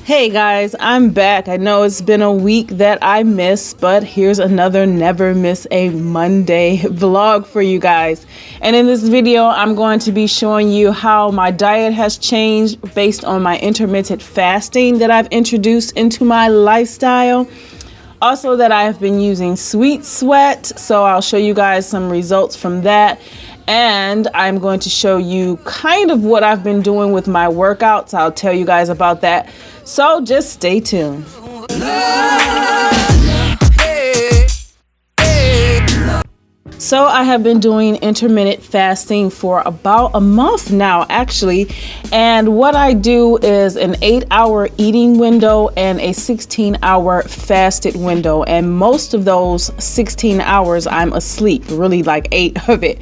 Hey guys, I'm back. I know it's been a week that I missed, but here's another Never Miss a Monday vlog for you guys. And in this video, I'm going to be showing you how my diet has changed based on my intermittent fasting that I've introduced into my lifestyle. Also that I have been using Sweet Sweat, so I'll show you guys some results from that. And I'm going to show you kind of what I've been doing with my workouts. I'll tell you guys about that. So just stay tuned. So I have been doing intermittent fasting for about a month now, actually. And what I do is an 8-hour eating window and a 16-hour fasted window. And most of those 16 hours I'm asleep, really like 8 of it.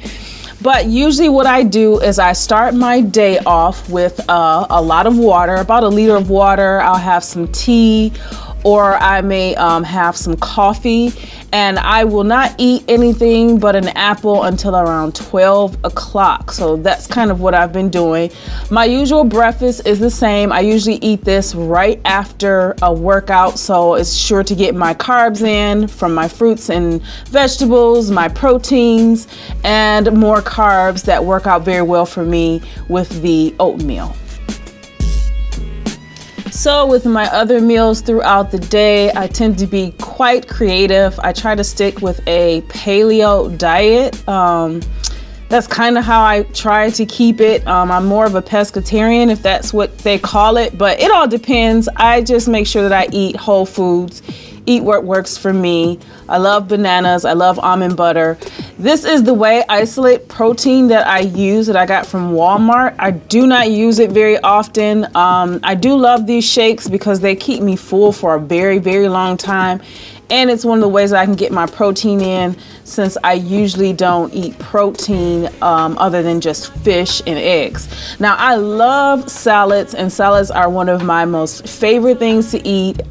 But usually what I do is I start my day off with a lot of water, about 1 liter of water. I'll have some tea, or I may have some coffee, and I will not eat anything but an apple until around 12 o'clock. So that's kind of what I've been doing. My usual breakfast is the same. I usually eat this right after a workout, so it's sure to get my carbs in from my fruits and vegetables, my proteins, and more carbs that work out very well for me with the oatmeal. So with my other meals throughout the day, I tend to be quite creative. I try to stick with a paleo diet. That's kind of how I try to keep it. I'm more of a pescatarian, if that's what they call it, but it all depends. I just make sure that I eat whole foods, eat what works for me. I love bananas. I love almond butter. This is the whey isolate protein that I use, that I got from Walmart. I do not use it very often. I do love these shakes because they keep me full for a very, very long time. And it's one of the ways that I can get my protein in, since I usually don't eat protein other than just fish and eggs. Now, I love salads, and salads are one of my most favorite things to eat.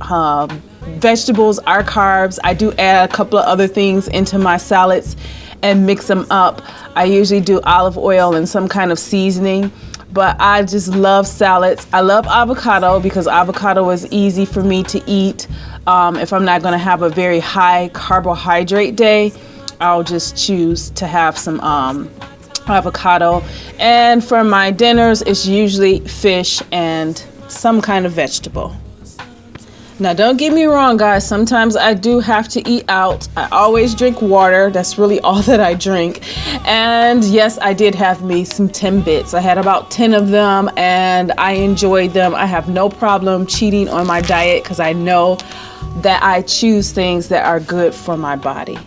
Vegetables are carbs. I do add a couple of other things into my salads and mix them up. I usually do olive oil and some kind of seasoning, but I just love salads. I love avocado because avocado is easy for me to eat. If I'm not going to have a very high carbohydrate day, I'll just choose to have some avocado. And for my dinners, it's usually fish and some kind of vegetable. Now, don't get me wrong, guys. Sometimes I do have to eat out. I always drink water. That's really all that I drink. And yes, I did have me some Timbits. I had about 10 of them and I enjoyed them. I have no problem cheating on my diet because I know that I choose things that are good for my body.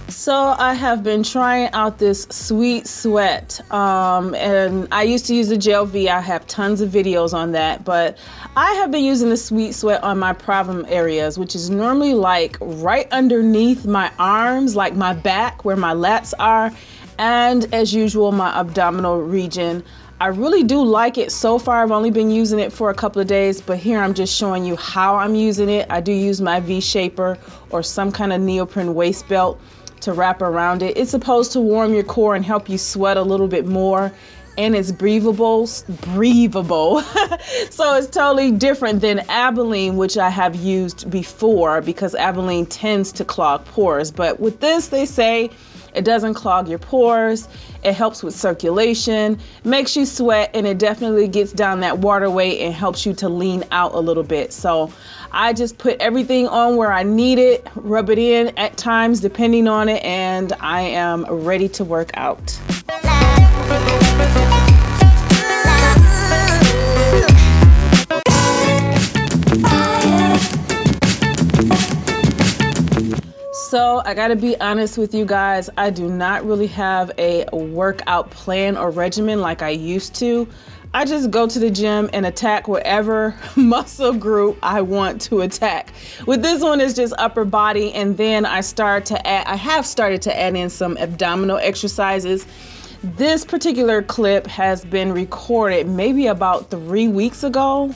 So I have been trying out this Sweet Sweat, and I used to use the Gel V. I have tons of videos on that, but I have been using the Sweet Sweat on my problem areas, which is normally like right underneath my arms, like my back where my lats are, and as usual, my abdominal region. I really do like it so far. I've only been using it for a couple of days, but here I'm just showing you how I'm using it. I do use my V-Shaper or some kind of neoprene waist belt to wrap around it. It's supposed to warm your core and help you sweat a little bit more, and it's breathable. So it's totally different than Abilene, which I have used before, because Abilene tends to clog pores. But with this, they say it doesn't clog your pores. It helps with circulation, makes you sweat, and it definitely gets down that water weight and helps you to lean out a little bit. So I just put everything on where I need it, rub it in at times depending on it, and I am ready to work out. So I gotta be honest with you guys, I do not really have a workout plan or regimen like I used to. I just go to the gym and attack whatever muscle group I want to attack. With this one, it's just upper body, and then I have started to add in some abdominal exercises. This particular clip has been recorded maybe about 3 weeks ago,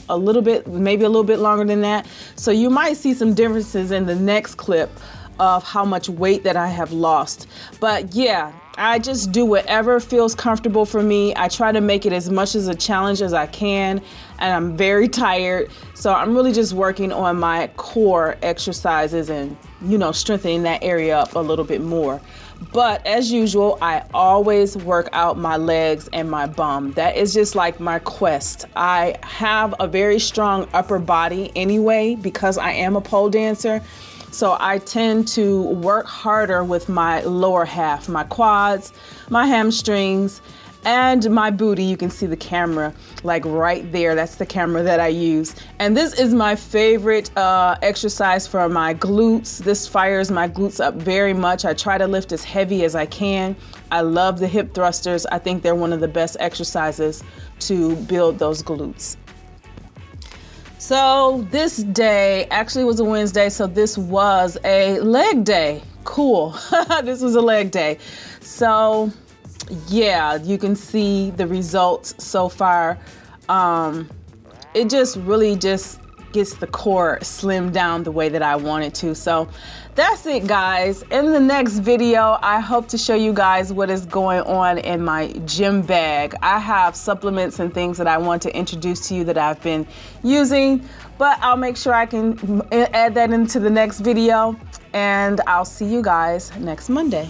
maybe a little bit longer than that. So you might see some differences in the next clip of how much weight that I have lost. But yeah, I just do whatever feels comfortable for me. I try to make it as much as a challenge as I can, and I'm very tired. So I'm really just working on my core exercises and, strengthening that area up a little bit more. But as usual, I always work out my legs and my bum. That is just like my quest. I have a very strong upper body anyway because I am a pole dancer. So I tend to work harder with my lower half, my quads, my hamstrings, and my booty. You can see the camera like right there. That's the camera that I use. And this is my favorite exercise for my glutes. This fires my glutes up very much. I try to lift as heavy as I can. I love the hip thrusters. I think they're one of the best exercises to build those glutes. So this day actually was a Wednesday, so this was a leg day. Cool. This was a leg day. So yeah, you can see the results so far. It just really just gets the core slimmed down the way that I want it to. So that's it, guys. In the next video, I hope to show you guys what is going on in my gym bag. I have supplements and things that I want to introduce to you that I've been using, but I'll make sure I can add that into the next video, and I'll see you guys next Monday.